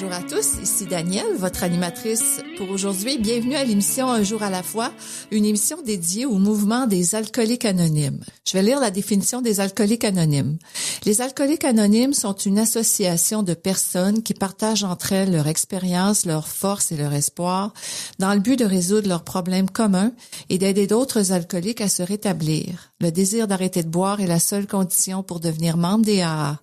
Bonjour à tous, ici Danielle, votre animatrice pour aujourd'hui. Bienvenue à l'émission Un jour à la fois, une émission dédiée au mouvement des alcooliques anonymes. Je vais lire la définition des alcooliques anonymes. Les alcooliques anonymes sont une association de personnes qui partagent entre elles leur expérience, leurs forces et leur espoir dans le but de résoudre leurs problèmes communs et d'aider d'autres alcooliques à se rétablir. Le désir d'arrêter de boire est la seule condition pour devenir membre des AA.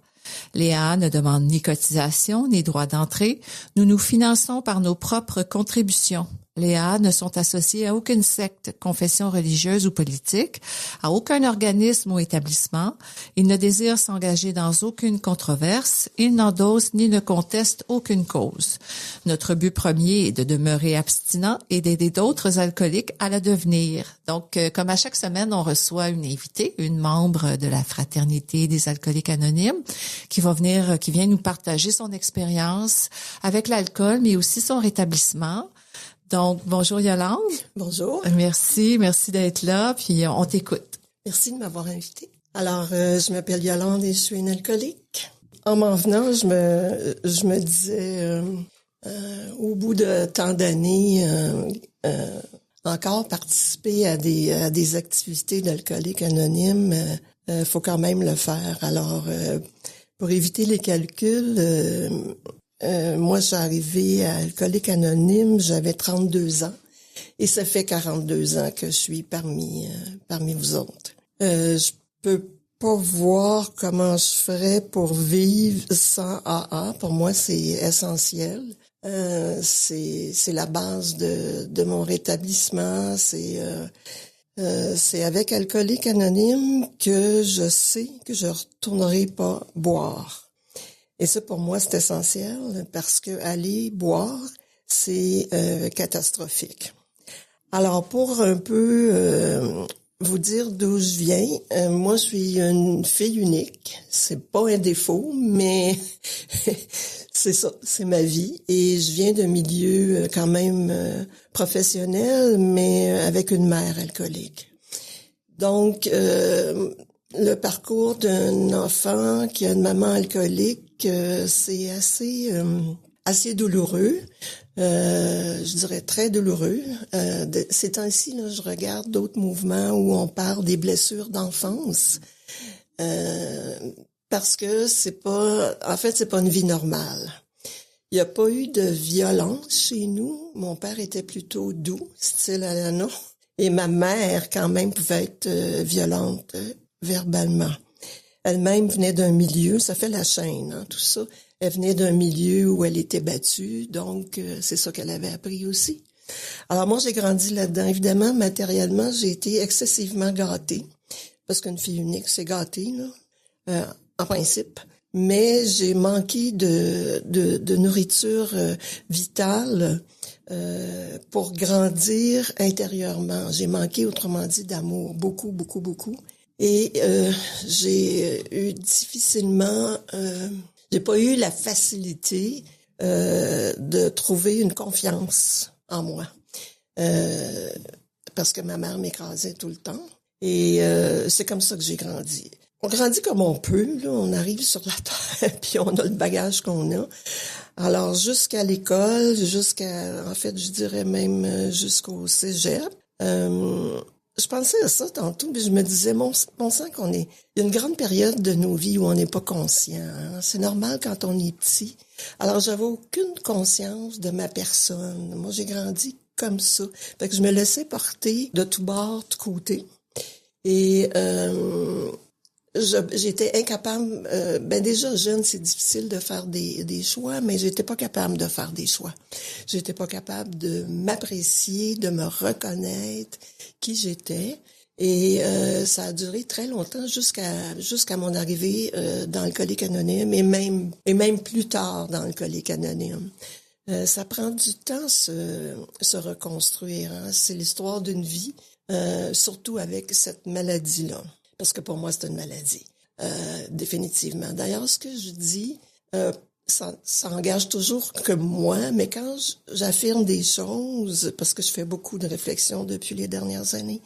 Les AA ne demandent ni cotisation, ni droit d'entrée. Nous nous finançons par nos propres contributions. Les AA ne sont associés à aucune secte, confession religieuse ou politique, à aucun organisme ou établissement. Ils ne désirent s'engager dans aucune controverse. Ils n'endossent ni ne contestent aucune cause. Notre but premier est de demeurer abstinent et d'aider d'autres alcooliques à le devenir. Donc, comme à chaque semaine, on reçoit une invitée, une membre de la Fraternité des alcooliques anonymes, qui vient nous partager son expérience avec l'alcool, mais aussi son rétablissement. Donc, bonjour Yolande. Bonjour. Merci d'être là, puis on t'écoute. Merci de m'avoir invitée. Alors, je m'appelle Yolande et je suis une alcoolique. En m'en venant, je me disais, au bout de tant d'années, encore participer à des activités d'alcooliques anonymes, faut quand même le faire. Alors, pour éviter les calculs, moi, je suis arrivée à Alcoolique Anonyme, j'avais 32 ans et ça fait 42 ans que je suis parmi vous autres. Je peux pas voir comment je ferais pour vivre sans AA. Pour moi, c'est essentiel. C'est la base de mon rétablissement. C'est avec Alcoolique Anonyme que je sais que je retournerai pas boire. Et ça, pour moi, c'est essentiel parce que aller boire, c'est catastrophique. Alors, pour un peu vous dire d'où je viens, moi, je suis une fille unique. C'est pas un défaut, mais c'est ça, c'est ma vie. Et je viens d'un milieu quand même professionnel, mais avec une mère alcoolique. Donc, le parcours d'un enfant qui a une maman alcoolique, c'est assez douloureux, je dirais très douloureux. Ces temps-ci, là, je regarde d'autres mouvements où on parle des blessures d'enfance, parce que c'est pas une vie normale. Il n'y a pas eu de violence chez nous. Mon père était plutôt doux, style Alana, et ma mère quand même pouvait être violente verbalement. Elle-même venait d'un milieu, ça fait la chaîne, hein, tout ça. Elle venait d'un milieu où elle était battue, donc c'est ça qu'elle avait appris aussi. Alors moi, j'ai grandi là-dedans. Évidemment, matériellement, j'ai été excessivement gâtée, parce qu'une fille unique, c'est gâtée, là, en principe. Mais j'ai manqué de nourriture vitale pour grandir intérieurement. J'ai manqué, autrement dit, d'amour, beaucoup, beaucoup, beaucoup. Et j'ai eu difficilement, j'ai pas eu la facilité de trouver une confiance en moi, parce que ma mère m'écrasait tout le temps. Et c'est comme ça que j'ai grandi. On grandit comme on peut, là, on arrive sur la terre, puis on a le bagage qu'on a. Alors jusqu'à l'école, en fait, je dirais même jusqu'au cégep. Je pensais à ça tantôt, puis je me disais, mon sang il y a une grande période de nos vies où on n'est pas conscient. Hein? C'est normal quand on est petit. Alors, j'avais aucune conscience de ma personne. Moi, j'ai grandi comme ça. Fait que je me laissais porter de tous bords, de côté. Et j'étais incapable. Déjà jeune, c'est difficile de faire des choix, mais j'étais pas capable de faire des choix. J'étais pas capable de m'apprécier, de me reconnaître qui j'étais. Et ça a duré très longtemps jusqu'à mon arrivée dans Alcoolique Anonyme et même plus tard dans Alcoolique Anonyme. Ça prend du temps se reconstruire. Hein? C'est l'histoire d'une vie, surtout avec cette maladie-là. Parce que pour moi, c'est une maladie, définitivement. D'ailleurs, ce que je dis, ça engage toujours que moi, mais quand j'affirme des choses, parce que je fais beaucoup de réflexions depuis les dernières années,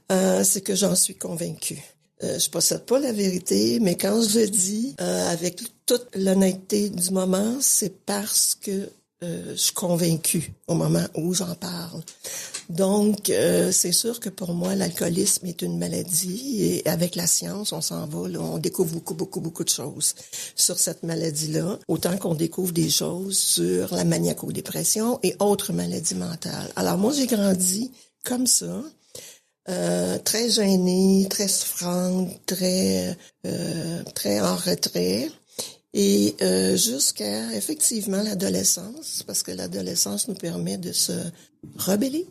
c'est que j'en suis convaincue. Je possède pas la vérité, mais quand je le dis avec toute l'honnêteté du moment, c'est parce que je suis convaincue au moment où j'en parle. Donc, c'est sûr que pour moi, l'alcoolisme est une maladie et avec la science, on s'en va, là, on découvre beaucoup de choses sur cette maladie-là, autant qu'on découvre des choses sur la maniaco-dépression et autres maladies mentales. Alors moi, j'ai grandi comme ça, très gênée, très souffrante, très en retrait. Et jusqu'à effectivement l'adolescence, parce que l'adolescence nous permet de se rebeller.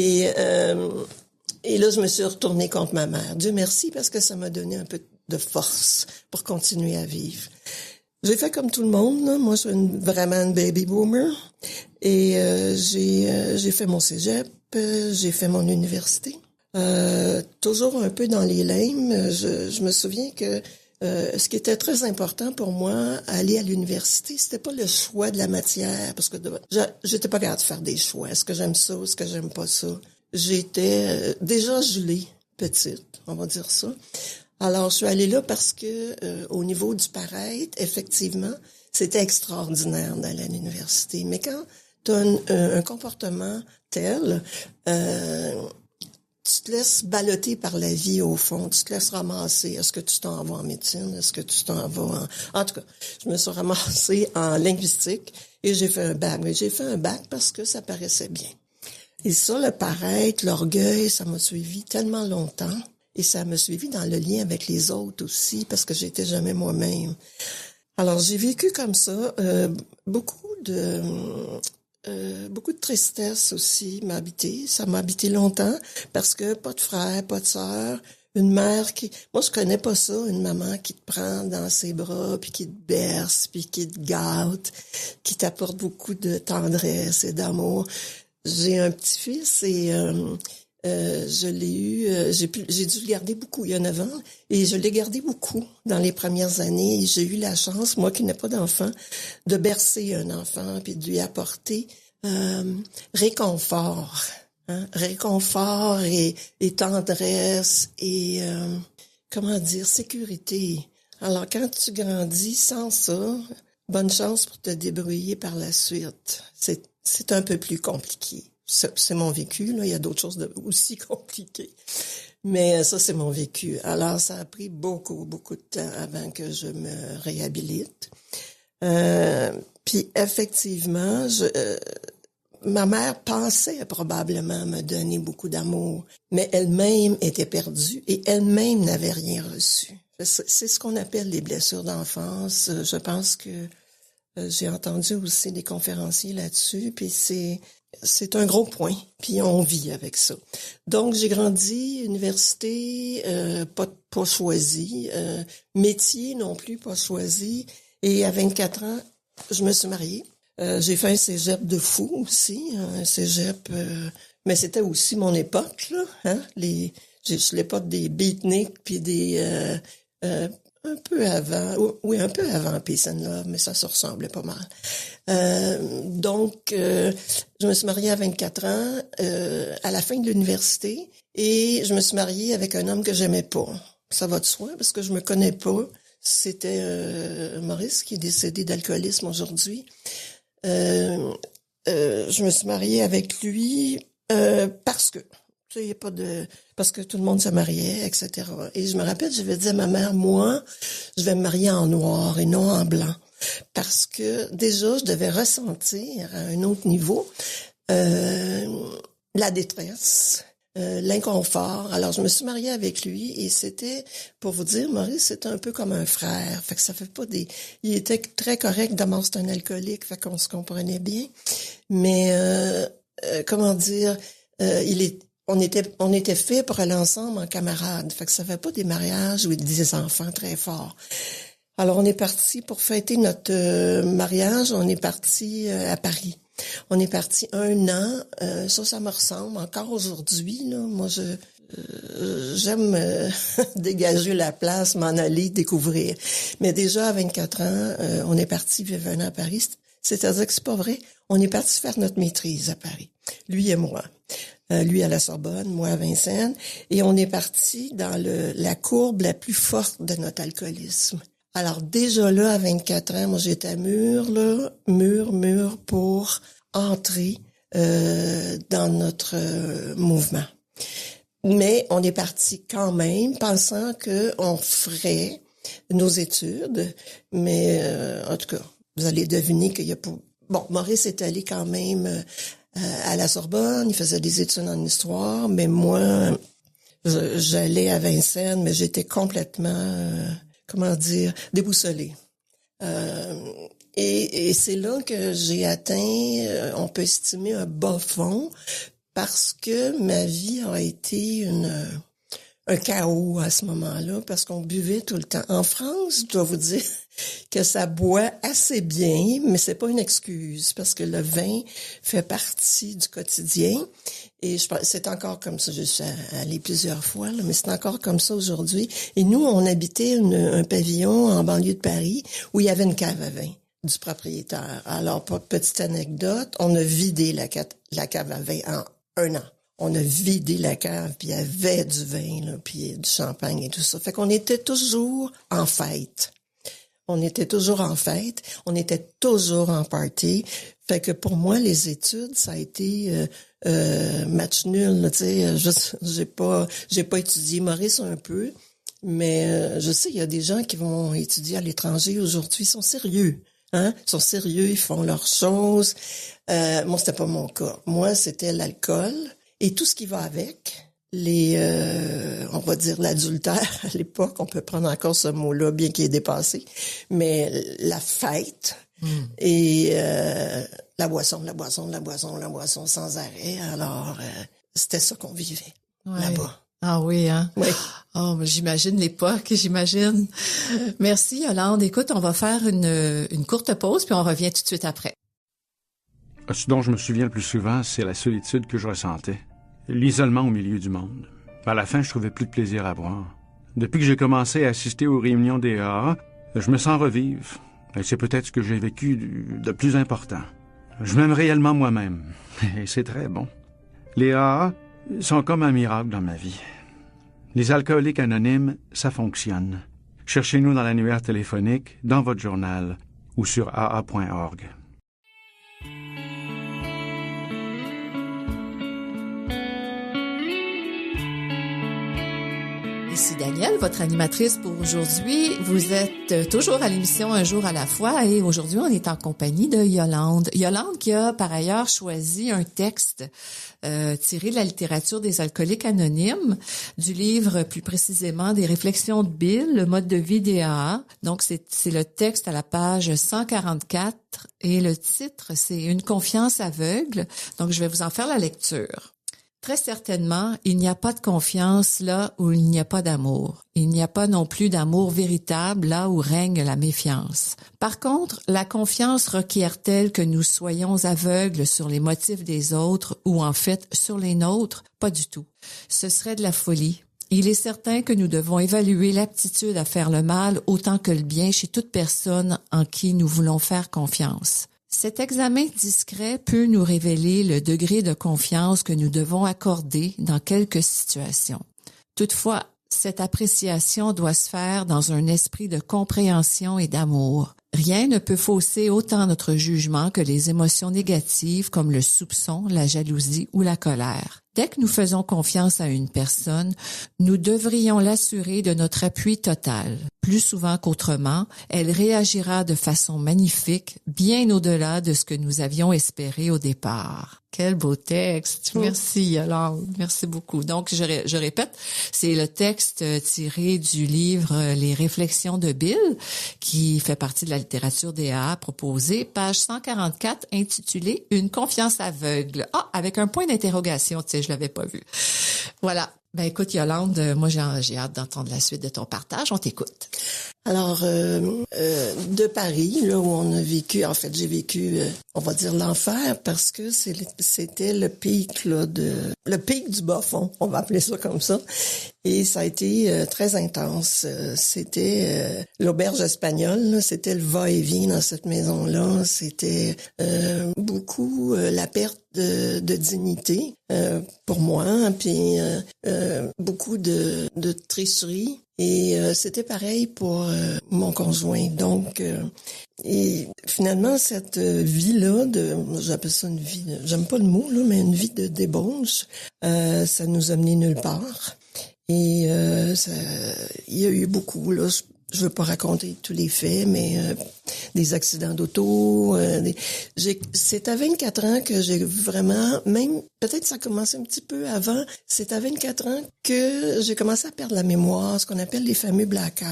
et là, je me suis retournée contre ma mère. Dieu merci, parce que ça m'a donné un peu de force pour continuer à vivre. J'ai fait comme tout le monde, là. Moi, je suis vraiment une baby boomer. Et j'ai fait mon cégep, j'ai fait mon université. Toujours un peu dans les limbes. Je me souviens que ce qui était très important pour moi, aller à l'université, c'était pas le choix de la matière, parce que j'étais pas capable de faire des choix. Est-ce que j'aime ça, est-ce que j'aime pas ça? J'étais déjà gelée, petite, on va dire ça. Alors, je suis allée là parce que au niveau du paraître, effectivement, c'était extraordinaire d'aller à l'université. Mais quand tu as un comportement tel, tu te laisses balloter par la vie au fond, tu te laisses ramasser. Est-ce que tu t'en vas en médecine? Est-ce que tu t'en vas en tout cas, je me suis ramassée en linguistique et j'ai fait un bac. Mais j'ai fait un bac parce que ça paraissait bien. Et ça, le paraître, l'orgueil, ça m'a suivi tellement longtemps. Et ça m'a suivi dans le lien avec les autres aussi, parce que j'étais jamais moi-même. Alors, j'ai vécu comme ça, beaucoup de tristesse aussi m'a habité. Ça m'a habité longtemps parce que pas de frère, pas de sœur, une mère qui... Moi, je connais pas ça, une maman qui te prend dans ses bras, puis qui te berce, puis qui te gâte, qui t'apporte beaucoup de tendresse et d'amour. J'ai un petit-fils et je l'ai eu... j'ai dû le garder beaucoup il y a 9 ans et je l'ai gardé beaucoup dans les premières années. Et j'ai eu la chance, moi qui n'ai pas d'enfant, de bercer un enfant puis de lui apporter réconfort, réconfort et tendresse et comment dire, sécurité. Alors quand tu grandis sans ça, bonne chance pour te débrouiller par la suite. C'est un peu plus compliqué. C'est mon vécu, là. Il y a d'autres choses aussi compliquées. Mais ça, c'est mon vécu. Alors, ça a pris beaucoup de temps avant que je me réhabilite. Puis, effectivement, ma mère pensait probablement me donner beaucoup d'amour, mais elle-même était perdue et elle-même n'avait rien reçu. C'est ce qu'on appelle les blessures d'enfance. Je pense que j'ai entendu aussi des conférenciers là-dessus, puis c'est un gros point, puis on vit avec ça. Donc, j'ai grandi, université, pas choisi, métier non plus pas choisi, et à 24 ans, je me suis mariée. J'ai fait un cégep de fou aussi, un cégep, mais c'était aussi mon époque, là, hein, l'époque des beatniks, puis des... un peu avant, oui, un peu avant Peace and Love, mais ça se ressemblait pas mal. Donc, je me suis mariée à 24 ans, à la fin de l'université, et je me suis mariée avec un homme que j'aimais pas. Ça va de soi, parce que je me connais pas. C'était Maurice, qui est décédé d'alcoolisme aujourd'hui. Je me suis mariée avec lui parce que... Il y a pas de... Parce que tout le monde se mariait, etc. Et je me rappelle, j'avais dit à ma mère, moi, je vais me marier en noir et non en blanc. Parce que déjà, je devais ressentir à un autre niveau la détresse, l'inconfort. Alors, je me suis mariée avec lui et c'était, pour vous dire, Maurice, c'était un peu comme un frère. Fait que ça fait pas des... Il était très correct, d'abord c'est un alcoolique, fait qu'on se comprenait bien. Mais, comment dire, on était fait pour aller ensemble en camarades. Fait que ça fait pas des mariages ou des enfants très forts. Alors, on est parti pour fêter notre mariage. On est parti à Paris. On est parti 1 an. Ça me ressemble encore aujourd'hui. Là, moi, j'aime dégager la place, m'en aller, découvrir. Mais déjà, à 24 ans, on est parti vivre 1 an à Paris. C'est-à-dire que c'est pas vrai. On est parti faire notre maîtrise à Paris. lui et moi. Lui à la Sorbonne, moi à Vincennes. Et on est parti dans la courbe la plus forte de notre alcoolisme. Alors déjà là, à 24 ans, moi j'étais mûr pour entrer dans notre mouvement. Mais on est parti quand même pensant qu'on ferait nos études. Mais en tout cas, vous allez deviner qu'il y a pas... Bon, Maurice est allé quand même à la Sorbonne, il faisait des études en histoire, mais moi, j'allais à Vincennes, mais j'étais complètement, déboussolée. Et c'est là que j'ai atteint, on peut estimer un bas fond, parce que ma vie a été un chaos à ce moment-là, parce qu'on buvait tout le temps. En France, je dois vous dire que ça boit assez bien, mais c'est pas une excuse, parce que le vin fait partie du quotidien. Et je pense c'est encore comme ça. Je suis allée plusieurs fois, là, mais c'est encore comme ça aujourd'hui. Et nous, on habitait un pavillon en banlieue de Paris où il y avait une cave à vin du propriétaire. Alors, petite anecdote, on a vidé la cave à vin en 1 an. On a vidé la cave, puis il y avait du vin, là, puis du champagne et tout ça. Fait qu'on était toujours en fête. On était toujours en party. Fait que pour moi, les études, ça a été match nul. Tu sais, j'ai pas étudié. Maurice un peu, mais je sais, il y a des gens qui vont étudier à l'étranger aujourd'hui. Ils sont sérieux. Ils sont sérieux, ils font leurs choses. Moi, c'était pas mon cas. Moi, c'était l'alcool et tout ce qui va avec. On va dire l'adultère à l'époque, on peut prendre encore ce mot-là, bien qu'il est dépassé, mais la fête et la boisson sans arrêt. Alors, c'était ça qu'on vivait là-bas. Ah oui, hein? Oui. Oh, j'imagine l'époque, j'imagine. Merci, Yolande. Écoute, on va faire une courte pause, puis on revient tout de suite après. Ce dont je me souviens le plus souvent, c'est la solitude que je ressentais. L'isolement au milieu du monde. À la fin, je trouvais plus de plaisir à boire. Depuis que j'ai commencé à assister aux réunions des AA, je me sens revivre. Et c'est peut-être ce que j'ai vécu de plus important. Je m'aime réellement moi-même. Et c'est très bon. Les AA sont comme un miracle dans ma vie. Les alcooliques anonymes, ça fonctionne. Cherchez-nous dans l'annuaire téléphonique, dans votre journal ou sur aa.org. Ici Danielle, votre animatrice pour aujourd'hui. Vous êtes toujours à l'émission Un jour à la fois et aujourd'hui, on est en compagnie de Yolande. Yolande qui a par ailleurs choisi un texte tiré de la littérature des alcooliques anonymes, du livre plus précisément des réflexions de Bill, le mode de vie des AA. Donc, c'est le texte à la page 144 et le titre, c'est Une confiance aveugle. Donc, je vais vous en faire la lecture. Très certainement, il n'y a pas de confiance là où il n'y a pas d'amour. Il n'y a pas non plus d'amour véritable là où règne la méfiance. Par contre, la confiance requiert-elle que nous soyons aveugles sur les motifs des autres ou en fait sur les nôtres? Pas du tout. Ce serait de la folie. Il est certain que nous devons évaluer l'aptitude à faire le mal autant que le bien chez toute personne en qui nous voulons faire confiance. Cet examen discret peut nous révéler le degré de confiance que nous devons accorder dans quelques situations. Toutefois, cette appréciation doit se faire dans un esprit de compréhension et d'amour. Rien ne peut fausser autant notre jugement que les émotions négatives comme le soupçon, la jalousie ou la colère. Dès que nous faisons confiance à une personne, nous devrions l'assurer de notre appui total. Plus souvent qu'autrement, elle réagira de façon magnifique, bien au-delà de ce que nous avions espéré au départ. Quel beau texte. Merci, Yolande. Merci beaucoup. Donc, je répète, c'est le texte tiré du livre Les réflexions de Bill, qui fait partie de la littérature des AA proposée, page 144, intitulée Une confiance aveugle. Ah, avec un point d'interrogation, tu sais, je l'avais pas vu. Voilà. Ben écoute, Yolande, moi j'ai hâte d'entendre la suite de ton partage. On t'écoute. Alors, de Paris, là où on a vécu, en fait, j'ai vécu, on va dire l'enfer, parce que c'était le pic, là, le pic du bas fond, on va appeler ça comme ça. Et ça a été très intense. C'était l'auberge espagnole, là, c'était le va-et-vient dans cette maison-là. C'était beaucoup la perte de dignité pour moi, puis beaucoup de tricherie. Et c'était pareil pour mon conjoint. Donc, et finalement, cette vie-là, j'appelle ça une vie, j'aime pas le mot, là, mais une vie de débauche, ça nous a mené nulle part. Et il y a eu beaucoup, là, je veux pas raconter tous les faits, mais des accidents d'auto. C'est à 24 ans que j'ai vraiment, même peut-être ça a commencé un petit peu avant, c'est à 24 ans que j'ai commencé à perdre la mémoire, ce qu'on appelle les fameux blackouts.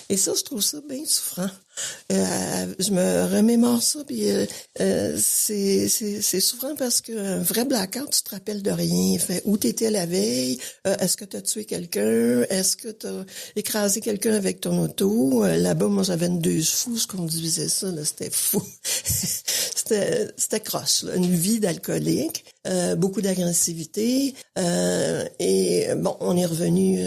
Et ça, je trouve ça bien souffrant. Je me remémore ça, puis c'est souffrant parce qu'un vrai blackout, tu te rappelles de rien. Fait, où t'étais la veille? Est-ce que t'as tué quelqu'un? Est-ce que t'as écrasé quelqu'un avec ton auto? Là-bas, moi, j'avais une 2 chevaux, je conduisais ça, là, c'était fou. C'était croche, là. Une vie d'alcoolique, beaucoup d'agressivité, et bon, on est revenu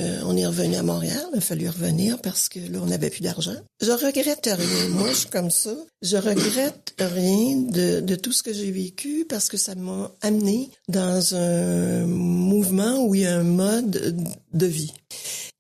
à Montréal. Il a fallu revenir parce que là, on n'avait plus d'argent. Je regrette rien. Moi, je suis comme ça. Je regrette rien de tout ce que j'ai vécu parce que ça m'a amené dans un mouvement où il y a un mode de vie.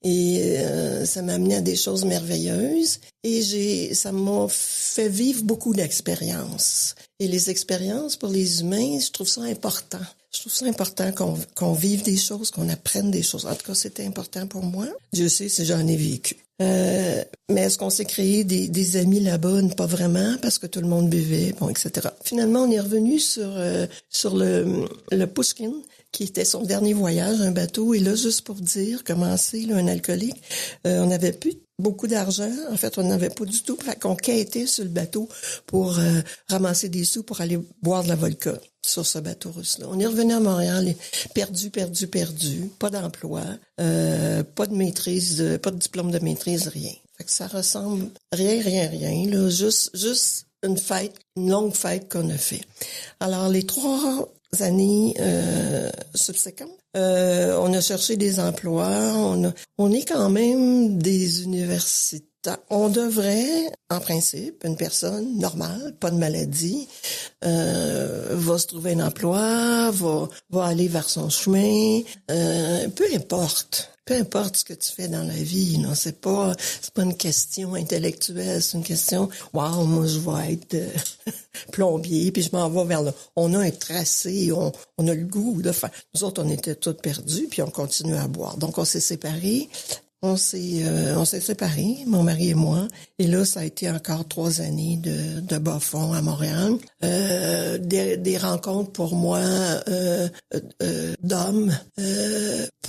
Et ça m'a amené à des choses merveilleuses et ça m'a fait vivre beaucoup d'expériences. Et les expériences pour les humains, je trouve ça important. Je trouve ça important qu'on vive des choses, qu'on apprenne des choses. En tout cas, c'était important pour moi. Dieu sait si j'en ai vécu. Mais est-ce qu'on s'est créé des amis là-bas? Pas vraiment, parce que tout le monde buvait, bon, etc. Finalement, on est revenu sur le Pushkin, qui était son dernier voyage, un bateau. Et là, juste pour dire comment c'est, là, un alcoolique, on n'avait plus beaucoup d'argent. En fait, on n'avait pas du tout. On quêtait sur le bateau pour ramasser des sous pour aller boire de la vodka sur ce bateau russe-là. On est revenu à Montréal, perdu. Pas d'emploi, pas de maîtrise, pas de diplôme de maîtrise, rien. Fait que ça ressemble rien, là. Juste une fête, une longue fête qu'on a fait. Alors, les 3 années subséquentes, on a cherché des emplois, on est quand même des universitaires. On devrait, en principe, une personne normale, pas de maladie, va se trouver un emploi, va aller vers son chemin, peu importe ce que tu fais dans la vie, non, c'est pas une question intellectuelle, c'est une question, wow, moi je vais être plombier, puis je m'en vais vers là. On a un tracé, on a le goût de faire. Nous autres, on était tous perdus, puis on continue à boire. Donc on s'est séparés. On s'est séparés, mon mari et moi. Et là, ça a été encore 3 années de bas fond à Montréal. Des rencontres pour moi d'hommes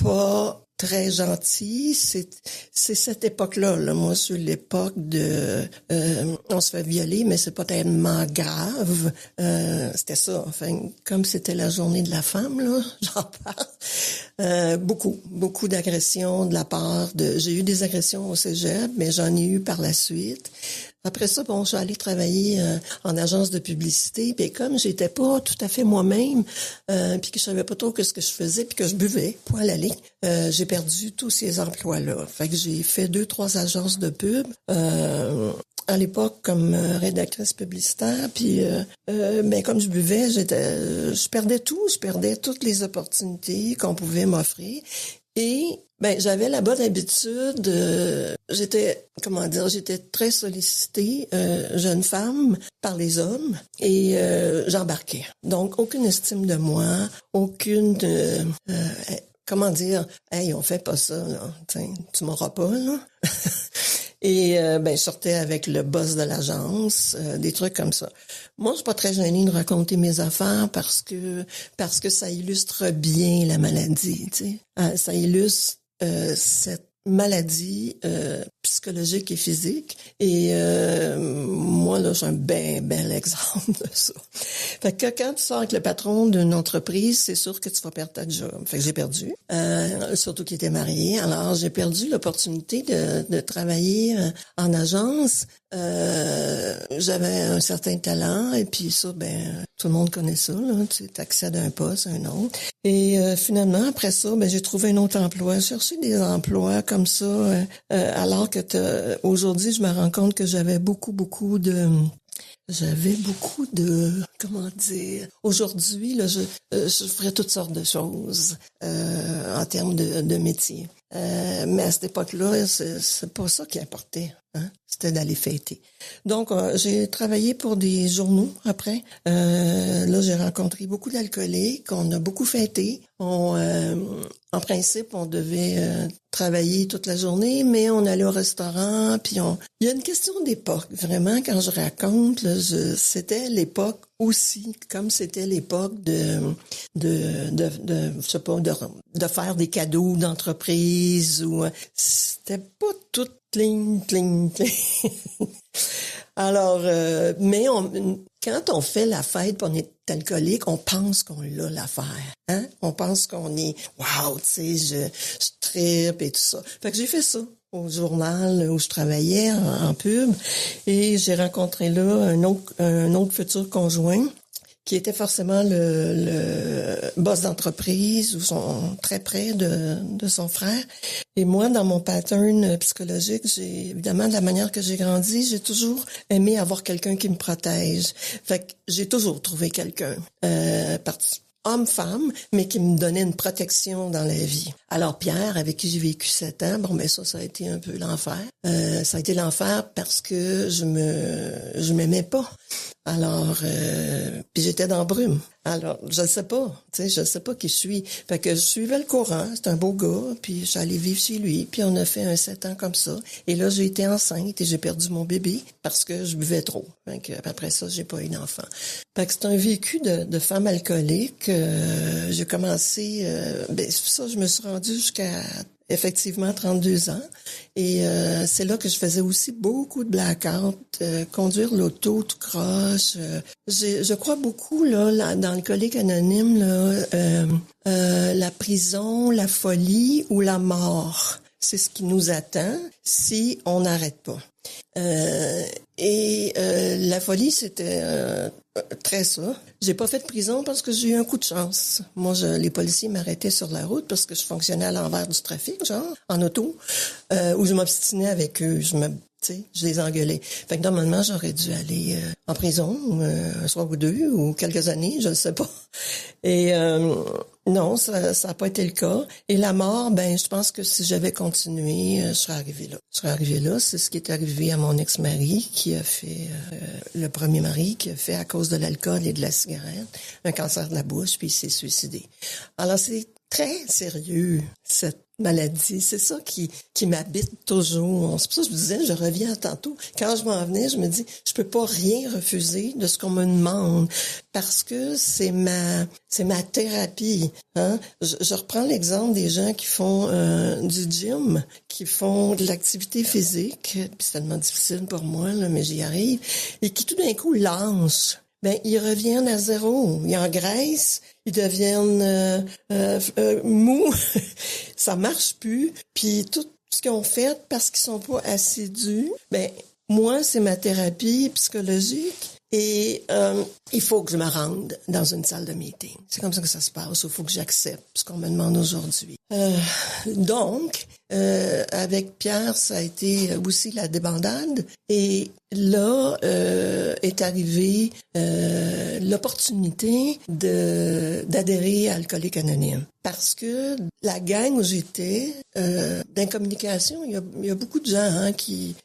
pas très gentils. C'est cette époque-là. Là. Moi, sur l'époque de on se fait violer, mais c'est pas tellement grave. C'était ça. Enfin, comme c'était la journée de la femme, là, j'en parle. Beaucoup d'agressions de la part de... J'ai eu des agressions au cégep, mais j'en ai eu par la suite. Après ça, bon, je suis allée travailler en agence de publicité, puis comme j'étais pas tout à fait moi-même, puis que je savais pas trop ce que je faisais, puis que je buvais, point à la ligne, j'ai perdu tous ces emplois-là. Fait que j'ai fait 2-3 agences de pub à l'époque comme rédactrice publicitaire, puis ben comme je buvais, je perdais tout, je perdais toutes les opportunités qu'on pouvait m'offrir. Et ben j'avais la bonne habitude, j'étais très sollicitée, jeune femme, par les hommes, et j'embarquais. Donc aucune estime de moi, aucune comment dire, hey, on fait pas ça, là. T'sais, tu m'auras pas, là. Et ben je sortais avec le boss de l'agence, des trucs comme ça. Moi, je suis pas très gênée de raconter mes affaires parce que ça illustre bien la maladie, tu sais. Ça illustre maladie psychologique et physique. Et moi, là, j'ai un bel exemple de ça. Fait que quand tu sors avec le patron d'une entreprise, c'est sûr que tu vas perdre ta job. Fait que j'ai perdu. Surtout qu'il était marié. Alors, j'ai perdu l'opportunité de travailler en agence. J'avais un certain talent et puis ça, tout le monde connaît ça, là. Tu accèdes à un poste, à un autre. Et finalement, après ça, j'ai trouvé un autre emploi. J'ai cherché des emplois comme ça, alors que aujourd'hui, je me rends compte que j'avais beaucoup de comment dire, aujourd'hui, là, je ferais toutes sortes de choses en termes de métier. Mais à cette époque-là, c'est pas ça qui importait, hein? C'était d'aller fêter. Donc, j'ai travaillé pour des journaux après. Là, j'ai rencontré beaucoup d'alcooliques, on a beaucoup fêté. En principe, on devait travailler toute la journée, mais on allait au restaurant, puis il y a une question d'époque. Vraiment, quand je raconte, là, c'était l'époque aussi, comme c'était l'époque je sais pas, de faire des cadeaux d'entreprise ou c'était pas tout cling. Alors, mais quand on fait la fête, on est alcoolique, on pense qu'on l'a l'affaire, hein? On pense qu'on est, wow, tu sais, je trippe et tout ça. Fait que j'ai fait ça au journal où je travaillais en pub et j'ai rencontré là un autre futur conjoint qui était forcément le boss d'entreprise ou très près de son frère. Et moi, dans mon pattern psychologique, évidemment, de la manière que j'ai grandi, j'ai toujours aimé avoir quelqu'un qui me protège. Fait que j'ai toujours trouvé quelqu'un, homme-femme, mais qui me donnait une protection dans la vie. Alors Pierre, avec qui j'ai vécu 7 ans, ça a été un peu l'enfer. Ça a été l'enfer parce que je m'aimais pas. Alors, puis j'étais dans la brume. Alors, je sais pas qui je suis. Fait que je suivais le courant, c'est un beau gars, puis j'allais vivre chez lui, puis on a fait un 7 ans comme ça. Et là, j'ai été enceinte et j'ai perdu mon bébé parce que je buvais trop. Fait que après ça, j'ai pas eu d'enfant. Fait que c'est un vécu de femme alcoolique. J'ai commencé, ça, je me suis rendue jusqu'à effectivement 32 ans. Et c'est là que je faisais aussi beaucoup de blackout, conduire l'auto tout croche. Je crois beaucoup là dans l'alcoolique anonyme la prison, la folie ou la mort. C'est ce qui nous attend si on n'arrête pas. La folie, c'était très ça. J'ai pas fait de prison parce que j'ai eu un coup de chance. Moi, les policiers m'arrêtaient sur la route parce que je fonctionnais à l'envers du trafic, genre, en auto, où je m'obstinais avec eux. Je les engueulais. Fait que normalement, j'aurais dû aller en prison, un soir ou deux, ou quelques années, je ne sais pas. Et non, ça n'a pas été le cas. Et la mort, je pense que si j'avais continué, je serais arrivée là. C'est ce qui est arrivé à mon ex-mari, qui a fait, le premier mari, qui a fait à cause de l'alcool et de la cigarette, un cancer de la bouche, puis il s'est suicidé. Alors, c'est très sérieux, cette maladie. C'est ça qui m'habite toujours. C'est pour ça que je vous disais, je reviens tantôt. Quand je m'en venais, je me dis, je peux pas rien refuser de ce qu'on me demande parce que c'est ma thérapie. Hein? Je reprends l'exemple des gens qui font du gym, qui font de l'activité physique. Puis c'est tellement difficile pour moi, là, mais j'y arrive. Et qui tout d'un coup lâchent. Ils reviennent à zéro. Ils engraissent, ils deviennent mous. Ça marche plus. Puis tout ce qu'ils ont fait parce qu'ils sont pas assidus, moi, c'est ma thérapie psychologique. Et il faut que je me rende dans une salle de meeting. C'est comme ça que ça se passe. Il faut que j'accepte ce qu'on me demande aujourd'hui. Donc, avec Pierre, ça a été aussi la débandade. Et là est arrivée l'opportunité d'adhérer à Alcooliques Anonymes. Parce que la gang où j'étais, d'incommunication, il y a beaucoup de gens qui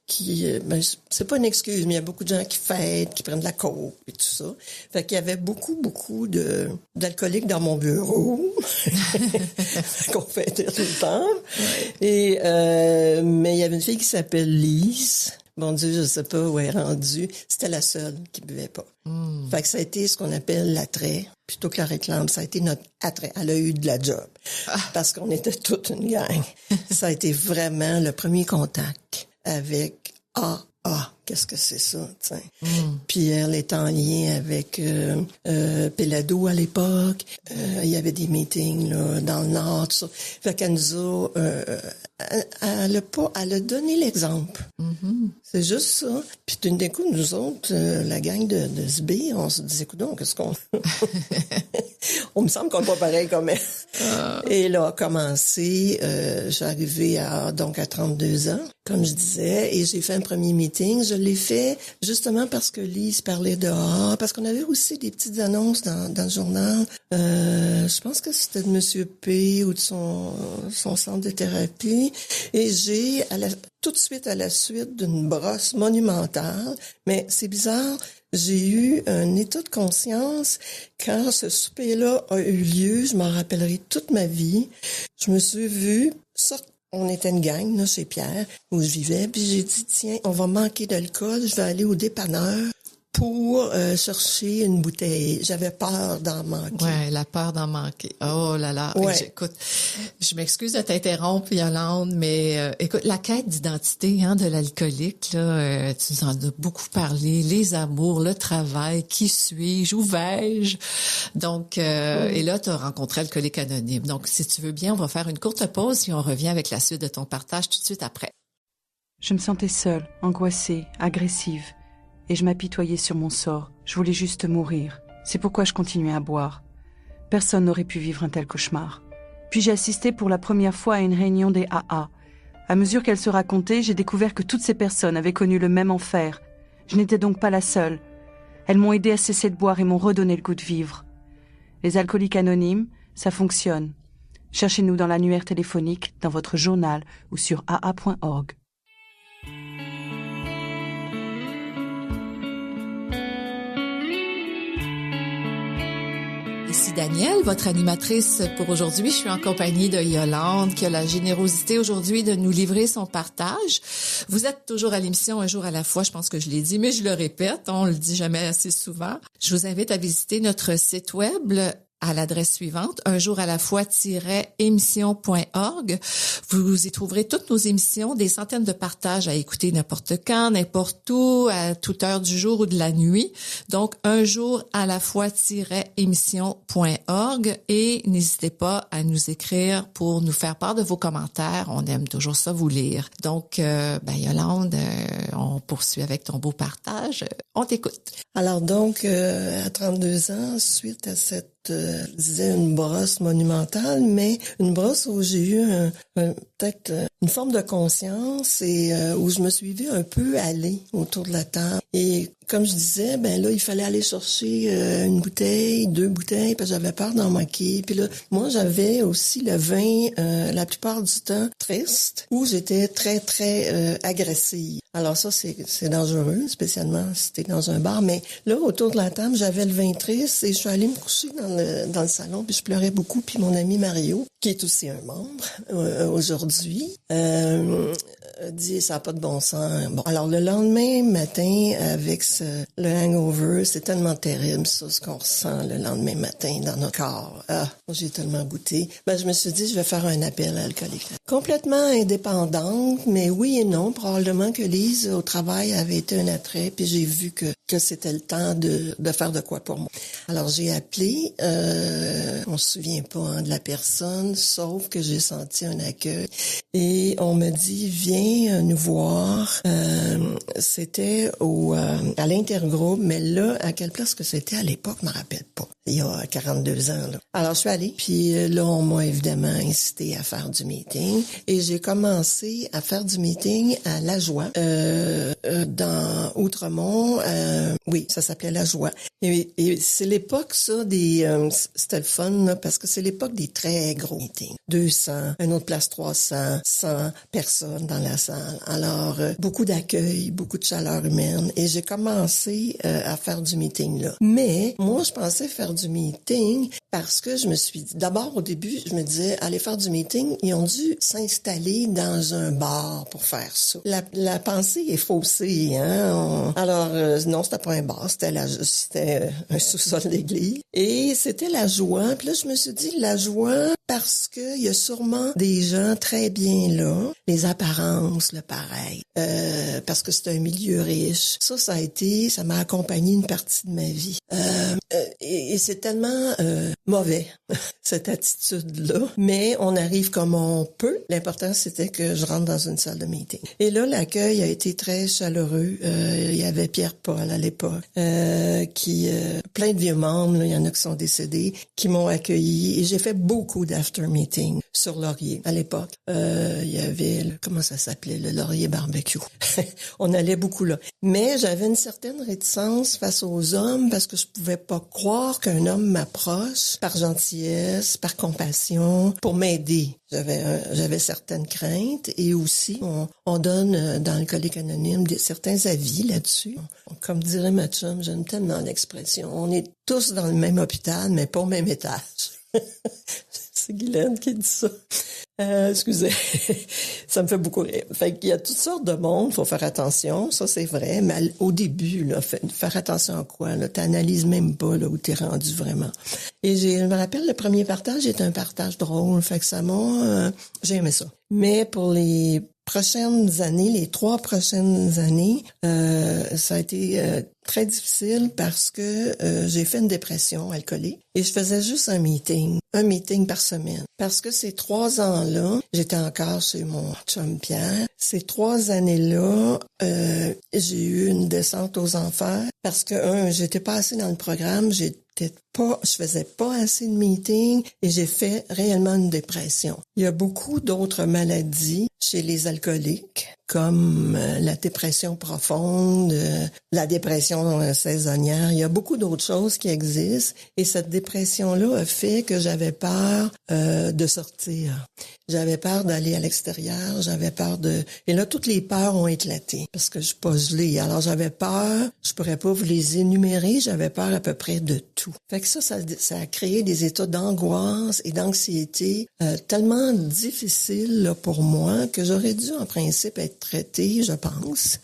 c'est pas une excuse, mais il y a beaucoup de gens qui fêtent, qui prennent de la coke et tout ça. Fait qu'il y avait beaucoup d'alcooliques dans mon bureau qu'on fêtait tout le temps. Et mais il y avait une fille qui s'appelle Lise. Bon Dieu, je sais pas où elle est rendue. C'était la seule qui buvait pas. Fait que ça a été ce qu'on appelle l'attrait. Plutôt que la réclame, ça a été notre attrait. Elle a eu de la job. Parce qu'on était toute une gang. Ça a été vraiment le premier contact avec AA. Qu'est-ce que c'est ça, t'sais? Puis elle est en lien avec Pelado à l'époque. Il y avait des meetings là, dans le Nord, tout ça. Fait qu'elle nous a... elle a donné l'exemple. C'est juste ça. Puis tout d'un coup, nous autres, la gang de SB, on se disait, écoute, qu'est-ce qu'on... on me semble qu'on n'est pas pareil comme elle. Et là, a commencé, j'ai arrivé à 32 ans, comme je disais, et j'ai fait un premier meeting. Je l'ai fait justement parce que Lise parlait dehors, parce qu'on avait aussi des petites annonces dans le journal. Je pense que c'était de Monsieur P ou de son centre de thérapie. Et j'ai, tout de suite à la suite d'une brosse monumentale, mais c'est bizarre, j'ai eu un état de conscience quand ce souper-là a eu lieu. Je m'en rappellerai toute ma vie. Je me suis vue sortir. On était une gang, là, chez Pierre, où je vivais, puis j'ai dit, tiens, on va manquer d'alcool, je vais aller au dépanneur pour chercher une bouteille. J'avais peur d'en manquer. Ouais, la peur d'en manquer. Oh là là. Ouais. Écoute, je m'excuse de t'interrompre, Yolande, mais écoute, la quête d'identité de l'alcoolique, là, tu nous en as beaucoup parlé. Les amours, le travail, qui suis-je, où vais-je? Donc, et là, tu as rencontré Alcoolique Anonyme. Donc, si tu veux bien, on va faire une courte pause et on revient avec la suite de ton partage tout de suite après. Je me sentais seule, angoissée, agressive. Et je m'apitoyais sur mon sort. Je voulais juste mourir. C'est pourquoi je continuais à boire. Personne n'aurait pu vivre un tel cauchemar. Puis j'ai assisté pour la première fois à une réunion des AA. À mesure qu'elle se racontait, j'ai découvert que toutes ces personnes avaient connu le même enfer. Je n'étais donc pas la seule. Elles m'ont aidé à cesser de boire et m'ont redonné le goût de vivre. Les alcooliques anonymes, ça fonctionne. Cherchez-nous dans l'annuaire téléphonique, dans votre journal ou sur aa.org. Ici Danielle, votre animatrice pour aujourd'hui. Je suis en compagnie de Yolande qui a la générosité aujourd'hui de nous livrer son partage. Vous êtes toujours à l'émission Un jour à la fois, je pense que je l'ai dit, mais je le répète, on le dit jamais assez souvent. Je vous invite à visiter notre site web à l'adresse suivante, unjouralafoi-émission.org. Vous y trouverez toutes nos émissions, des centaines de partages à écouter n'importe quand, n'importe où, à toute heure du jour ou de la nuit. Donc, unjouralafoi-émission.org et n'hésitez pas à nous écrire pour nous faire part de vos commentaires. On aime toujours ça vous lire. Donc, Yolande, on poursuit avec ton beau partage. On t'écoute. Alors donc, à 32 ans, suite à cette je disais une brosse monumentale, mais une brosse où j'ai eu peut-être une forme de conscience et où je me suis vue un peu aller autour de la table. Et comme je disais, là, il fallait aller chercher une bouteille, 2 bouteilles, parce que j'avais peur d'en manquer. Puis là, moi, j'avais aussi le vin, la plupart du temps, triste, où j'étais très, très agressive. Alors ça, c'est dangereux, spécialement si t'es dans un bar. Mais là, autour de la table, j'avais le vin triste et je suis allée me coucher dans le salon, puis je pleurais beaucoup. Puis mon ami Mario, qui est aussi un membre aujourd'hui, dit ça n'a pas de bon sens. Bon, alors le lendemain matin, avec le hangover, c'est tellement terrible ça, ce qu'on ressent le lendemain matin dans notre corps. Ah, j'ai tellement goûté. Je me suis dit, je vais faire un appel à Alcoolique. Complètement indépendante, mais oui et non. Probablement que Lise, au travail, avait été un attrait, puis j'ai vu que c'était le temps de faire de quoi pour moi. Alors j'ai appelé, on se souvient pas de la personne, sauf que j'ai senti un accueil. Et on me dit, viens nous voir. C'était à l'intergroupe, mais là, à quelle place que c'était à l'époque, je me rappelle pas. Il y a 42 ans, là. Alors, je suis allée, puis là, on m'a évidemment incité à faire du meeting. Et j'ai commencé à faire du meeting à La Joie, dans Outremont. Oui, ça s'appelait La Joie. Et c'est l'époque, ça, c'était le fun, là, parce que c'est l'époque des très gros meetings. 200, une autre place 300, 100 personnes dans la salle. Alors, beaucoup d'accueil, beaucoup de chaleur humaine. Et j'ai commencé à faire du meeting là. Mais moi, je pensais faire du meeting parce que je me suis dit, d'abord au début, je me disais, aller faire du meeting, ils ont dû s'installer dans un bar pour faire ça. La pensée est faussée, hein. Alors, non, c'était pas un bar, c'était un sous-sol d'église. Et c'était la joie. Puis là, je me suis dit, la joie, parce que il y a sûrement des gens très bien là, les apparences, le pareil, parce que c'est un milieu riche. Ça m'a accompagné une partie de ma vie. Et c'est tellement mauvais, cette attitude-là. Mais on arrive comme on peut. L'important, c'était que je rentre dans une salle de meeting. Et là, l'accueil a été très chaleureux. Il y avait Pierre-Paul à l'époque, plein de vieux membres, là, il y en a qui sont décédés, qui m'ont accueilli. Et j'ai fait beaucoup d'after-meeting sur Laurier. À l'époque, il y avait, comment ça s'appelait, le Laurier Barbecue. On allait beaucoup là. Mais j'avais une certaine réticence face aux hommes parce que je pouvais pas croire qu'un homme m'approche par gentillesse, par compassion, pour m'aider. J'avais certaines craintes et aussi on donne dans l'Alcoolique Anonyme certains avis là-dessus. Comme dirait ma chum, j'aime tellement l'expression. On est tous dans le même hôpital, mais pas au même étage. C'est Guylaine qui dit ça. Excusez, ça me fait beaucoup rire. Fait qu'il y a toutes sortes de monde, faut faire attention, ça c'est vrai, mais au début, là, faire attention à quoi, là, t'analyses même pas, là, où t'es rendu vraiment. Et je me rappelle, le premier partage était un partage drôle, fait que j'ai aimé ça. Mais pour les prochaines années, les 3 prochaines années, ça a été très difficile parce que j'ai fait une dépression alcoolique et je faisais juste un meeting par semaine. Parce que ces 3 ans-là, j'étais encore chez mon chum Pierre. Ces 3 années-là, j'ai eu une descente aux enfers parce que, j'étais pas assez dans le programme, je faisais pas assez de meetings et j'ai fait réellement une dépression. Il y a beaucoup d'autres maladies chez les alcooliques, comme la dépression profonde, la dépression saisonnière. Il y a beaucoup d'autres choses qui existent et cette dépression-là a fait que j'avais peur de sortir. J'avais peur d'aller à l'extérieur, et là, toutes les peurs ont éclaté parce que je suis pas gelée. Alors, j'avais peur, je pourrais pas vous les énumérer, j'avais peur à peu près de tout. Fait que ça a créé des états d'angoisse et d'anxiété tellement difficiles là, pour moi que j'aurais dû, en principe, être traitée, je pense,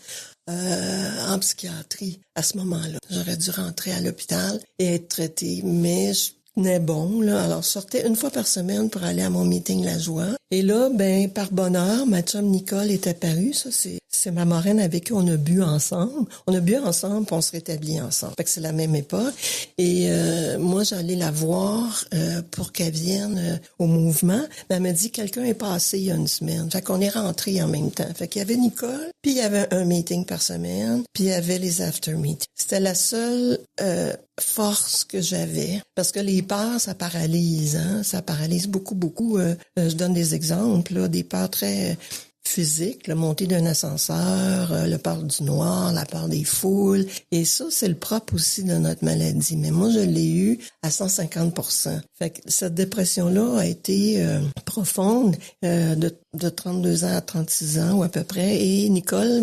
en psychiatrie à ce moment-là. J'aurais dû rentrer à l'hôpital et être traitée, mais je tenais bon, là. Alors, je sortais une fois par semaine pour aller à mon meeting La Joie. Et là, par bonheur, ma chum Nicole est apparue. Ça, c'est ma marraine avec qui on a bu ensemble. On a bu ensemble, puis on se rétablit ensemble. Fait que c'est la même époque. Et moi, j'allais la voir pour qu'elle vienne au mouvement. Mais elle m'a dit, quelqu'un est passé il y a une semaine. Fait qu'on est rentrés en même temps. Fait qu'il y avait Nicole, puis il y avait un meeting par semaine, puis il y avait les after-meetings. C'était la seule force que j'avais. Parce que les peurs, ça paralyse, hein. Ça paralyse beaucoup, beaucoup. Je donne des exemples, là, des peurs très physiques, la montée d'un ascenseur, le peur du noir, la peur des foules. Et ça, c'est le propre aussi de notre maladie. Mais moi, je l'ai eu à 150%. Fait que cette dépression-là a été profonde, de 32 ans à 36 ans ou à peu près. Et Nicole,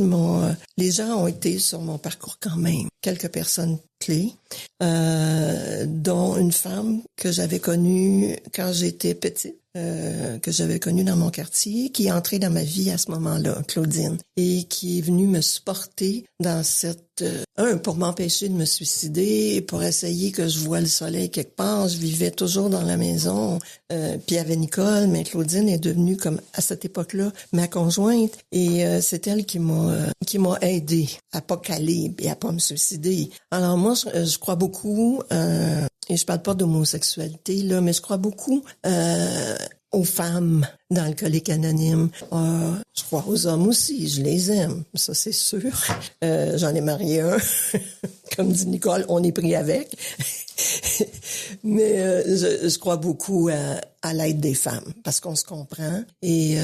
les gens ont été sur mon parcours quand même. Quelques personnes clés, dont une femme que j'avais connue quand j'étais petite, que j'avais connue dans mon quartier, qui est entrée dans ma vie à ce moment-là, Claudine, et qui est venue me supporter dans cette... pour m'empêcher de me suicider, pour essayer que je voie le soleil quelque part. Je vivais toujours dans la maison. Puis il y avait Nicole, mais Claudine est devenue, comme à cette époque-là, ma conjointe. Et c'est elle qui m'a aidée à pas caler et à pas me suicider. Alors moi, je crois beaucoup... et je parle pas d'homosexualité, là, mais je crois beaucoup aux femmes dans l'Alcoolique Anonyme. Je crois aux hommes aussi, je les aime, ça c'est sûr. J'en ai marié un, comme dit Nicole, on est pris avec. Mais je crois beaucoup à l'aide des femmes parce qu'on se comprend et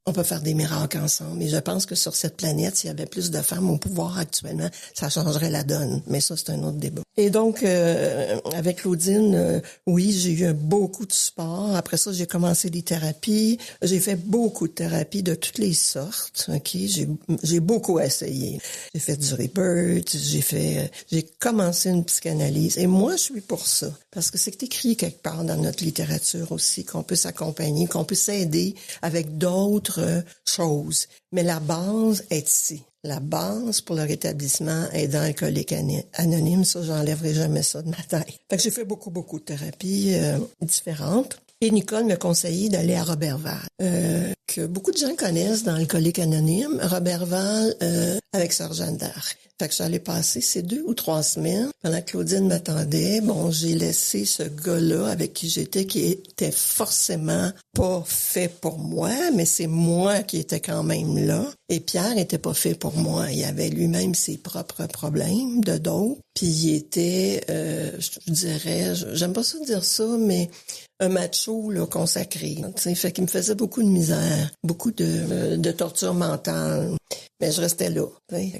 on peut faire des miracles ensemble. Et je pense que sur cette planète, s'il y avait plus de femmes au pouvoir actuellement, ça changerait la donne. Mais ça, c'est un autre débat. Et donc, avec Claudine, oui, j'ai eu beaucoup de support. Après ça, j'ai commencé des thérapies. J'ai fait beaucoup de thérapies de toutes les sortes. Ok, j'ai beaucoup essayé. J'ai fait du rebirth, j'ai commencé une psychanalyse. Et moi, je suis pour ça. Parce que c'est écrit quelque part dans notre littérature aussi, qu'on peut s'accompagner, qu'on peut s'aider avec d'autres choses. Mais la base est ici. La base pour le rétablissement aidant alcoolique anonyme, ça, j'enlèverai jamais ça de ma tête. Fait que j'ai fait beaucoup de thérapies différentes. Et Nicole m'a conseillé d'aller à Roberval, que beaucoup de gens connaissent dans Alcoolique Anonyme. Roberval, avec Sœur Jeanne d'Arc. Fait que j'allais passer ces 2 ou 3 semaines. Pendant que Claudine m'attendait, bon, j'ai laissé ce gars-là avec qui j'étais, qui était forcément pas fait pour moi, mais c'est moi qui étais quand même là. Et Pierre était pas fait pour moi. Il avait lui-même ses propres problèmes de dos. Puis il était, je dirais, j'aime pas ça dire ça, mais un macho là, consacré. T'sais, fait qu'il me faisait beaucoup de misère, beaucoup de torture mentale. Mais je restais là.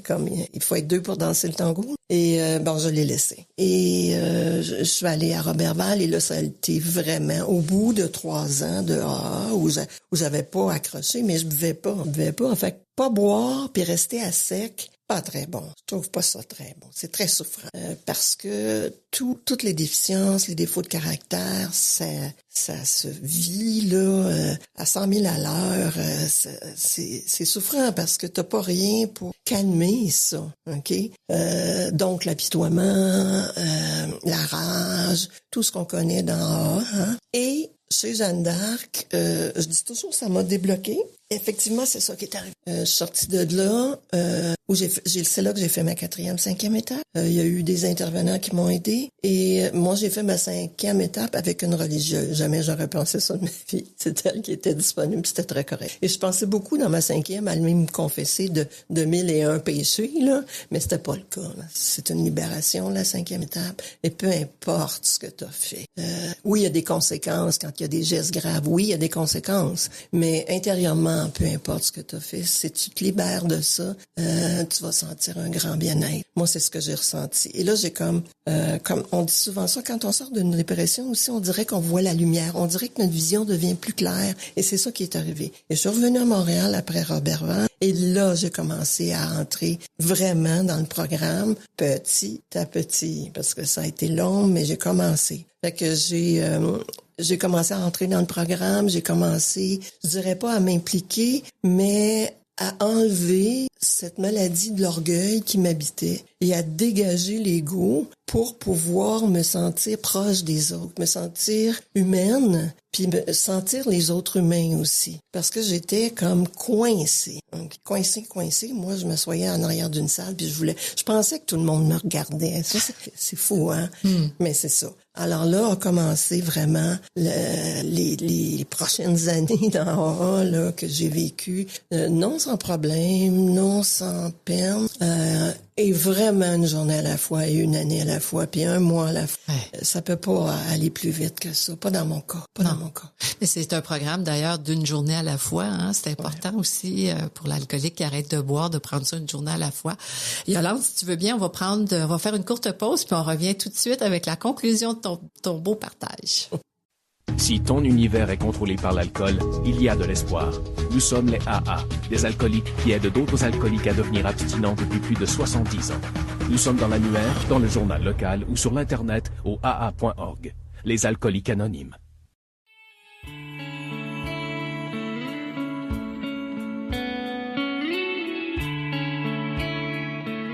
Comme il faut être 2 pour danser le tango. Et bon, je l'ai laissé. Et je suis allée à Roberval et là, ça a été vraiment au bout de 3 ans de AA où j'avais pas accroché, mais je buvais pas. En fait, pas boire puis rester à sec. Pas très bon. Je trouve pas ça très bon. C'est très souffrant. Parce que toutes les déficiences, les défauts de caractère, ça se vit là à 100 000 à l'heure. C'est souffrant parce que t'as pas rien pour calmer ça. Ok. Donc l'apitoiement, la rage, tout ce qu'on connaît dans AA. Hein? Et chez Jeanne d'Arc, je dis toujours ça m'a débloqué. Effectivement, c'est ça qui est arrivé. Je suis sortie de là, où c'est là que j'ai fait ma 4e, 5e étape. Il y a eu des intervenants qui m'ont aidé. Et moi, j'ai fait ma 5e étape avec une religieuse. Jamais j'aurais pensé ça de ma vie. C'était elle qui était disponible, c'était très correct. Et je pensais beaucoup dans ma 5e à lui me confesser de 1001 péchés, là. Mais c'était pas le cas, là. C'est une libération, la 5e étape. Et peu importe ce que tu as fait. Oui, il y a des conséquences quand il y a des gestes graves. Oui, il y a des conséquences. Mais intérieurement, peu importe ce que tu as fait, si tu te libères de ça, tu vas sentir un grand bien-être. Moi, c'est ce que j'ai ressenti. Et là, j'ai comme on dit souvent ça, quand on sort d'une dépression aussi, on dirait qu'on voit la lumière. On dirait que notre vision devient plus claire. Et c'est ça qui est arrivé. Et je suis revenue à Montréal après Roberval. Et là, j'ai commencé à entrer vraiment dans le programme petit à petit. Parce que ça a été long, mais j'ai commencé. Fait que j'ai commencé à entrer dans le programme, j'ai commencé, je dirais pas à m'impliquer, mais à enlever cette maladie de l'orgueil qui m'habitait et à dégager l'ego pour pouvoir me sentir proche des autres, me sentir humaine, puis me sentir les autres humains aussi. Parce que j'étais comme coincée. Donc, coincée. Moi, je m'assoyais en arrière d'une salle, puis je pensais que tout le monde me regardait. Ça, c'est fou, hein? Mais c'est ça. Alors là, a commencé vraiment les prochaines années dans AA, là, que j'ai vécu, non sans problème, non sans peine, et vraiment une journée à la fois, et une année à la fois, puis un mois à la fois. Ouais. Ça peut pas aller plus vite que ça. Pas dans mon cas. Dans mon cas. Mais c'est un programme, d'ailleurs, d'une journée à la fois, hein. C'est important aussi pour l'alcoolique qui arrête de boire, de prendre ça une journée à la fois. Yolande, si tu veux bien, on va faire une courte pause, puis on revient tout de suite avec la conclusion de ton beau partage. Si ton univers est contrôlé par l'alcool, il y a de l'espoir. Nous sommes les AA, des alcooliques qui aident d'autres alcooliques à devenir abstinents depuis plus de 70 ans. Nous sommes dans l'annuaire, dans le journal local ou sur l'Internet au aa.org. Les alcooliques anonymes.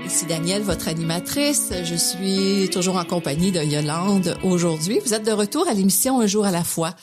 Ici Danielle, votre animatrice. Je suis toujours en compagnie de Yolande aujourd'hui. Vous êtes de retour à l'émission Un jour à la fois.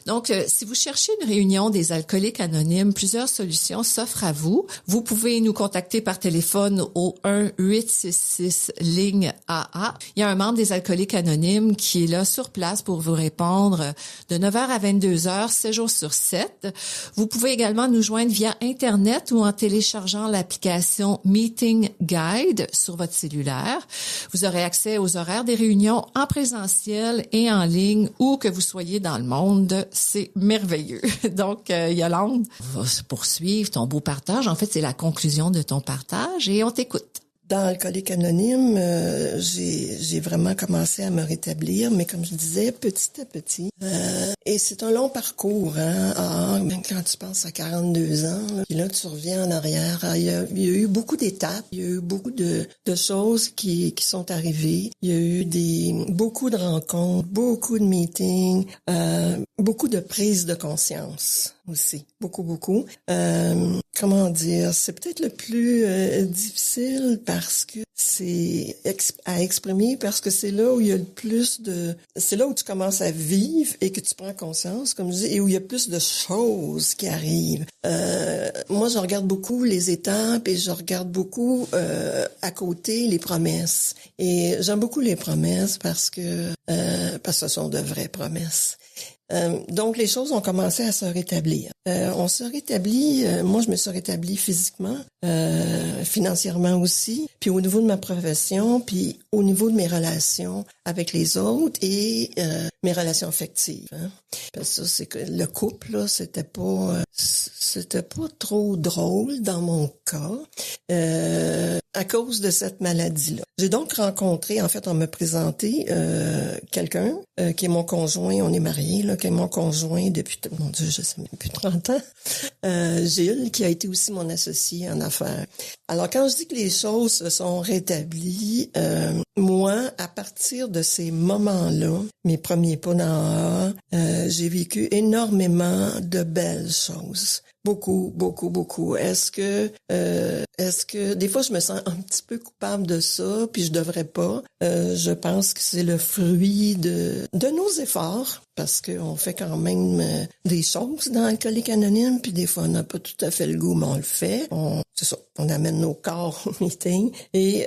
Donc, si vous cherchez une réunion des alcooliques anonymes, plusieurs solutions s'offrent à vous. Vous pouvez nous contacter par téléphone au 1-866-ligne-AA. Il y a un membre des alcooliques anonymes qui est là sur place pour vous répondre de 9h à 22h, 7 jours sur 7. Vous pouvez également nous joindre via Internet ou en téléchargeant l'application Meeting Guide sur votre cellulaire. Vous aurez accès aux horaires des réunions en présentiel et en ligne, où que vous soyez dans le monde. C'est merveilleux. Donc, Yolande, on va poursuivre ton beau partage. En fait, c'est la conclusion de ton partage et on t'écoute. Dans Alcoolique Anonyme, j'ai vraiment commencé à me rétablir, mais comme je disais, petit à petit. Et c'est un long parcours, hein. Même quand tu penses à 42 ans, là, puis là, tu reviens en arrière. Il y a eu beaucoup d'étapes, il y a eu beaucoup de choses qui sont arrivées. Il y a eu beaucoup de rencontres, beaucoup de meetings, beaucoup de prises de conscience aussi. Beaucoup. Comment dire, c'est peut-être le plus difficile parce que c'est à exprimer, parce que c'est là où il y a le plus c'est là où tu commences à vivre et que tu prends conscience, comme je dis, et où il y a plus de choses qui arrivent. Moi, je regarde beaucoup les étapes et je regarde beaucoup à côté les promesses. Et j'aime beaucoup les promesses parce que ce sont de vraies promesses. Donc, les choses ont commencé à se rétablir. On se rétablit, moi je me suis rétablie physiquement, financièrement aussi, puis au niveau de ma profession, puis au niveau de mes relations avec les autres et mes relations affectives. Hein. Parce que ça, c'est que le couple, là, c'était pas trop drôle dans mon cas. À cause de cette maladie-là. J'ai donc rencontré, en fait, on m'a présenté quelqu'un qui est mon conjoint, on est mariés, là, qui est mon conjoint depuis, mon Dieu, je sais même plus 30 ans, Gilles, qui a été aussi mon associé en affaires. Alors, quand je dis que les choses se sont rétablies, moi, à partir de ces moments-là, mes premiers pas dans AA, j'ai vécu énormément de belles choses. Beaucoup. Est-ce que des fois je me sens un petit peu coupable de ça, puis je devrais pas. Je pense que c'est le fruit de nos efforts, parce qu'on fait quand même des choses dans Alcoolique Anonyme, puis des fois on n'a pas tout à fait le goût, mais on le fait. C'est ça, on amène nos corps au meeting. Et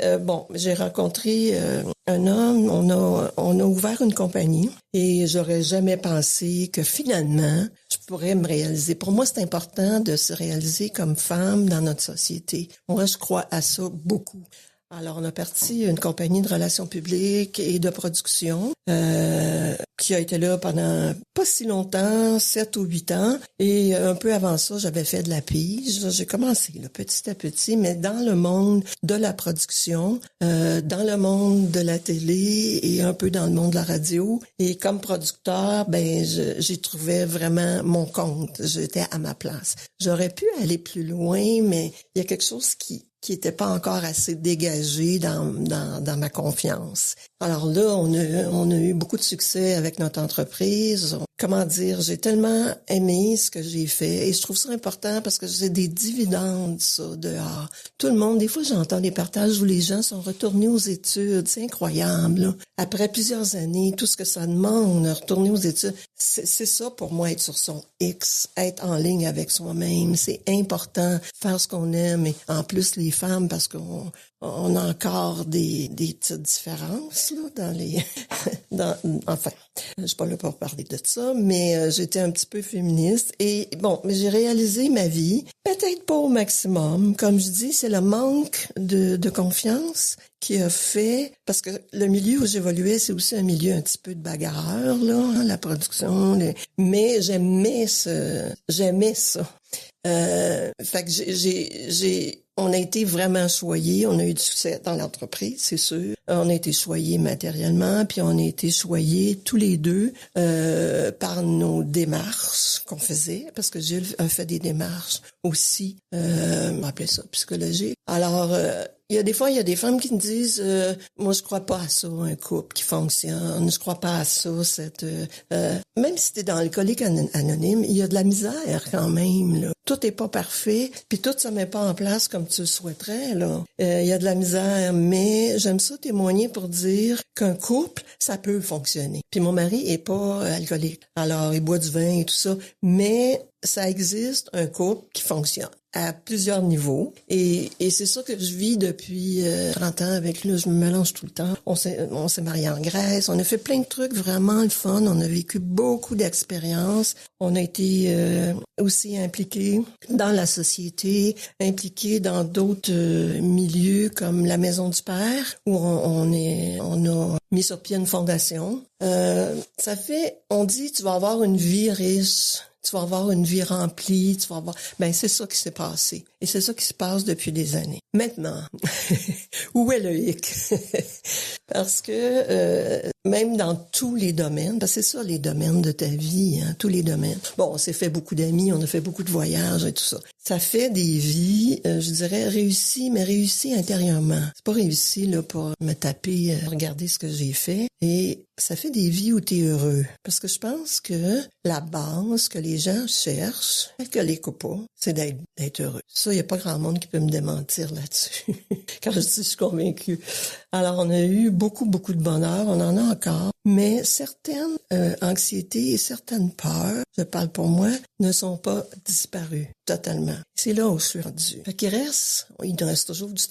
j'ai rencontré un homme, on a ouvert une compagnie, et j'aurais jamais pensé que finalement je pourrais me réaliser. Pour moi, c'est important de se réaliser comme femme dans notre société. Moi, je crois à ça beaucoup. Alors, on a parti une compagnie de relations publiques et de production qui a été là pendant pas si longtemps, 7 ou 8 ans. Et un peu avant ça, j'avais fait de la pige. J'ai commencé là, petit à petit, mais dans le monde de la production, dans le monde de la télé et un peu dans le monde de la radio. Et comme producteur, j'y trouvais vraiment mon compte. J'étais à ma place. J'aurais pu aller plus loin, mais il y a quelque chose qui était pas encore assez dégagé dans ma confiance. Alors là, on a eu beaucoup de succès avec notre entreprise. Comment dire, j'ai tellement aimé ce que j'ai fait et je trouve ça important parce que j'ai des dividendes, ça, dehors. Tout le monde, des fois, j'entends des partages où les gens sont retournés aux études. C'est incroyable, là. Après plusieurs années, tout ce que ça demande, retourner aux études, c'est ça pour moi, être sur son X, être en ligne avec soi-même. C'est important, faire ce qu'on aime et en plus les femmes, parce qu'on a encore des petites différences là dans les enfin, je suis pas là pour parler de ça, mais j'étais un petit peu féministe et mais j'ai réalisé ma vie peut-être pas au maximum. Comme je dis, c'est le manque de confiance qui a fait, parce que le milieu où j'évoluais, c'est aussi un milieu un petit peu de bagarreur là, hein, la production, mais j'aimais ça. Fait que on a été vraiment choyés, on a eu du succès dans l'entreprise, c'est sûr. On a été choyés matériellement, puis on a été choyés tous les deux par nos démarches qu'on faisait, parce que Gilles a fait des démarches aussi, on appelait ça psychologique. Alors, il y a des femmes qui me disent, moi je crois pas à ça, un couple qui fonctionne, je crois pas à ça, même si t'es dans l'alcoolique anonyme, il y a de la misère quand même, là. Tout est pas parfait, puis tout se met pas en place comme tu le souhaiterais, là. Il y a de la misère, mais j'aime ça témoigner pour dire qu'un couple, ça peut fonctionner. Puis mon mari est pas alcoolique, alors il boit du vin et tout ça, mais ça existe un couple qui fonctionne à plusieurs niveaux. Et c'est ça que je vis depuis 30 ans avec lui. Je me mélange tout le temps. On s'est mariés en Grèce. On a fait plein de trucs vraiment le fun. On a vécu beaucoup d'expériences. On a été aussi impliqués dans la société, impliqués dans d'autres milieux comme la Maison du Père, où on a mis sur pied une fondation. On dit, tu vas avoir une vie riche. Tu vas avoir une vie remplie, c'est ça qui s'est passé. Et c'est ça qui se passe depuis des années. Maintenant, où est le hic? Parce que même dans tous les domaines, parce que c'est ça les domaines de ta vie, hein, tous les domaines. Bon, on s'est fait beaucoup d'amis, on a fait beaucoup de voyages et tout ça. Ça fait des vies, je dirais réussies, mais réussies intérieurement. C'est pas réussi là pour me taper, regarder ce que j'ai fait. Et ça fait des vies où t'es heureux. Parce que je pense que la base que les gens cherchent, que les couples, c'est d'être heureux. Ça, il n'y a pas grand monde qui peut me démentir là-dessus. Quand je dis, je suis convaincue. Alors, on a eu beaucoup, beaucoup de bonheur. On en a encore. Mais certaines anxiétés et certaines peurs, je parle pour moi, ne sont pas disparues totalement. C'est là où je suis rendue. Il reste toujours du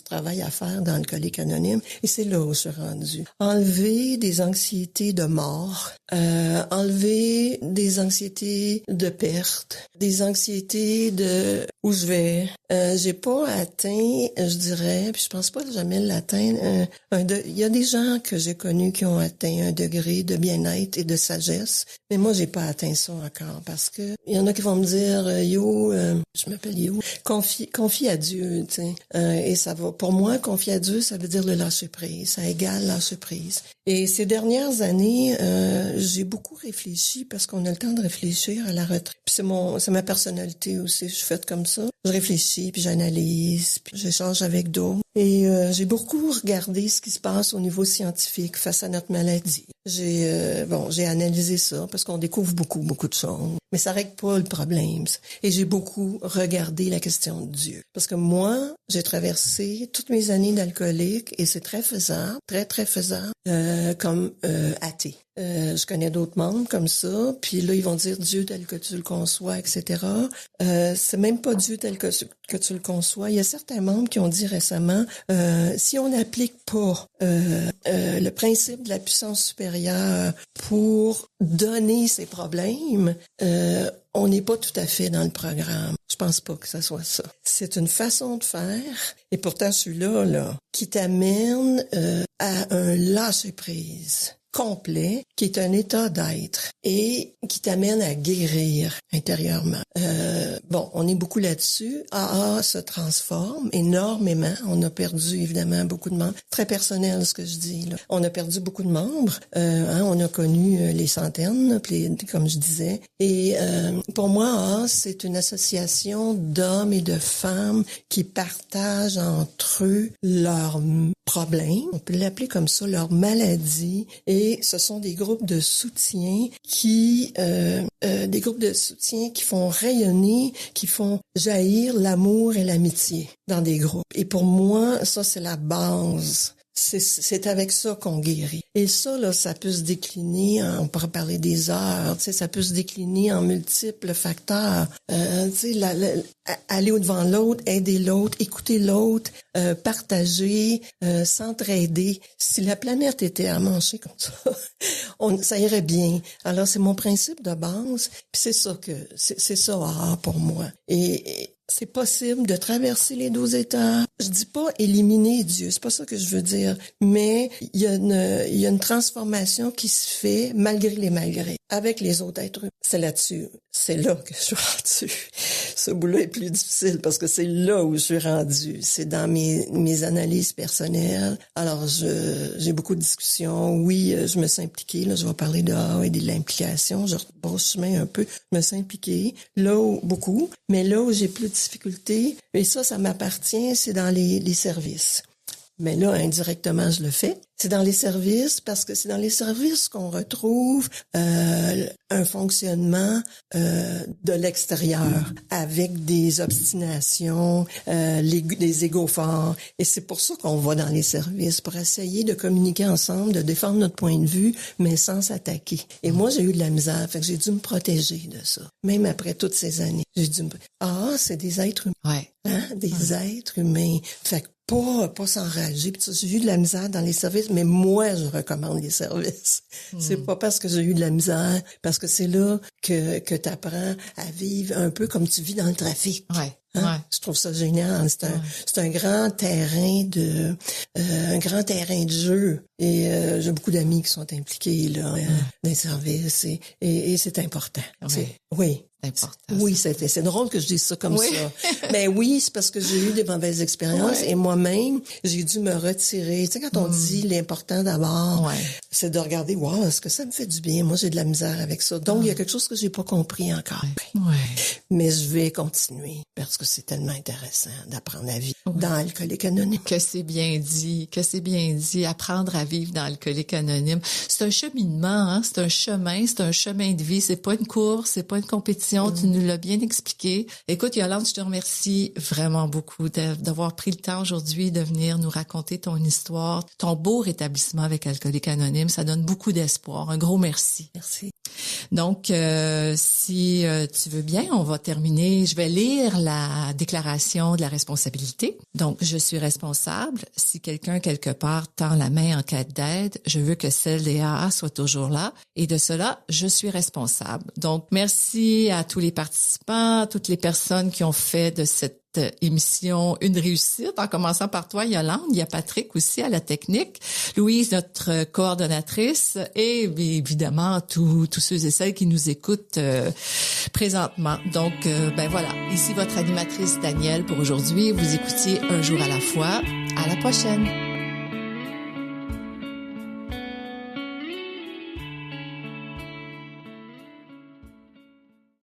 travail à faire dans l'alcoolique anonyme. Et c'est là où je suis rendue. Enlever des anxiétés de mort, enlever des anxiétés de perte, des anxiétés de où je vais. J'ai pas atteint, je dirais, puis je pense pas jamais l'atteindre. Il y a des gens que j'ai connus qui ont atteint un degré de bien-être et de sagesse, mais moi j'ai pas atteint ça encore parce que il y en a qui vont me dire je m'appelle Yo, confie à Dieu, tu sais, et ça va. Pour moi, confier à Dieu, ça veut dire le lâcher prise, ça égale lâcher prise. Et ces dernières années, j'ai beaucoup réfléchi parce qu'on a le temps de réfléchir à la retraite. Puis c'est ma personnalité aussi, je suis faite comme ça. Je réfléchis, puis j'analyse, puis j'échange avec d'autres. Et j'ai beaucoup regardé ce qui se passe au niveau scientifique face à notre maladie. J'ai analysé ça parce qu'on découvre beaucoup de choses. Mais ça règle pas le problème. Et j'ai beaucoup regardé la question de Dieu. Parce que moi, j'ai traversé toutes mes années d'alcoolique et c'est très faisable, très faisable, comme athée. Je connais d'autres membres comme ça, puis là, ils vont dire Dieu tel que tu le conçois, etc. C'est même pas Dieu tel que tu le conçois. Il y a certains membres qui ont dit récemment, si on n'applique pas le principe de la puissance supérieure pour donner ses problèmes, on n'est pas tout à fait dans le programme. Je pense pas que ça soit ça. C'est une façon de faire, et pourtant celui-là, qui t'amène à un lâcher-prise complet, qui est un état d'être et qui t'amène à guérir intérieurement. On est beaucoup là-dessus. AA se transforme énormément. On a perdu évidemment beaucoup de membres. Très personnel ce que je dis là. On a perdu beaucoup de membres. On a connu les centaines, comme je disais. Et pour moi, AA, c'est une association d'hommes et de femmes qui partagent entre eux leurs problèmes. On peut l'appeler comme ça, leurs maladies. Et ce sont des groupes de soutien qui font rayonner, qui font jaillir l'amour et l'amitié dans des groupes. Et pour moi, ça, c'est la base. C'est avec ça qu'on guérit. Et ça, là, ça peut se décliner, on pourrait parler des heures, tu sais, ça peut se décliner en multiples facteurs. Tu sais, aller au-devant l'autre, aider l'autre, écouter l'autre, partager, s'entraider. Si la planète était à manger comme ça, ça irait bien. Alors, c'est mon principe de base, puis c'est ça pour moi. Et c'est possible de traverser les 12 étapes. Je dis pas éliminer Dieu, c'est pas ça que je veux dire, mais il y a une transformation qui se fait malgré les malgrés, avec les autres êtres humains. C'est là que je suis rendue. Ce boulot est plus difficile parce que c'est là où je suis rendue. C'est dans mes analyses personnelles. Alors, j'ai beaucoup de discussions. Oui, je me suis impliquée. Là, je vais parler de A et de l'implication. Je rebrousse chemin un peu. Je me suis impliquée. Là où, beaucoup. Mais là où j'ai plus de difficulté, et ça m'appartient, c'est dans les services. Mais là, indirectement, je le fais. C'est dans les services parce que c'est dans les services qu'on retrouve un fonctionnement de l'extérieur avec des obstinations, les égos forts. Et c'est pour ça qu'on va dans les services, pour essayer de communiquer ensemble, de défendre notre point de vue, mais sans s'attaquer. Et moi, j'ai eu de la misère, fait que j'ai dû me protéger de ça. Même après toutes ces années, j'ai dû c'est des êtres humains. Ouais. Hein? Des êtres humains. Fait que pas s'enrager. Puis j'ai eu de la misère dans les services, mais moi, je recommande les services. C'est pas parce que j'ai eu de la misère, parce que c'est là que tu apprends à vivre un peu comme tu vis dans le trafic. Ouais. Hein? Ouais. Je trouve ça génial. C'est un grand terrain de jeu. Et j'ai beaucoup d'amis qui sont impliqués là dans les services et c'est important. Ouais. Oui. Important. Oui, c'est drôle que je dise ça comme ça. Mais oui, c'est parce que j'ai eu des mauvaises expériences et moi-même, j'ai dû me retirer. Tu sais, quand on dit l'important d'abord, c'est de regarder, wow, est-ce que ça me fait du bien? Moi, j'ai de la misère avec ça. Donc, il y a quelque chose que j'ai pas compris encore. Mais je vais continuer parce que c'est tellement intéressant d'apprendre à vivre dans Alcooliques Anonymes. Que c'est bien dit, apprendre à vivre dans Alcooliques Anonymes. C'est un cheminement, hein? C'est un chemin de vie. C'est pas une course, c'est pas une compétition. Tu nous l'as bien expliqué. Écoute, Yolande, je te remercie vraiment beaucoup d'avoir pris le temps aujourd'hui de venir nous raconter ton histoire, ton beau rétablissement avec Alcooliques Anonymes. Ça donne beaucoup d'espoir. Un gros merci. Merci. Donc, si tu veux bien, on va terminer. Je vais lire la déclaration de la responsabilité. Donc, je suis responsable. Si quelqu'un quelque part tend la main en quête d'aide, je veux que celle des AA soit toujours là. Et de cela, je suis responsable. Donc, merci à tous les participants, à toutes les personnes qui ont fait de cette émission une réussite, en commençant par toi, Yolande. Il y a Patrick aussi à la technique, Louise, notre coordonnatrice, et évidemment tous ceux et celles qui nous écoutent présentement. Donc, voilà, ici votre animatrice Danielle pour aujourd'hui. Vous écoutiez Un jour à la fois. À la prochaine.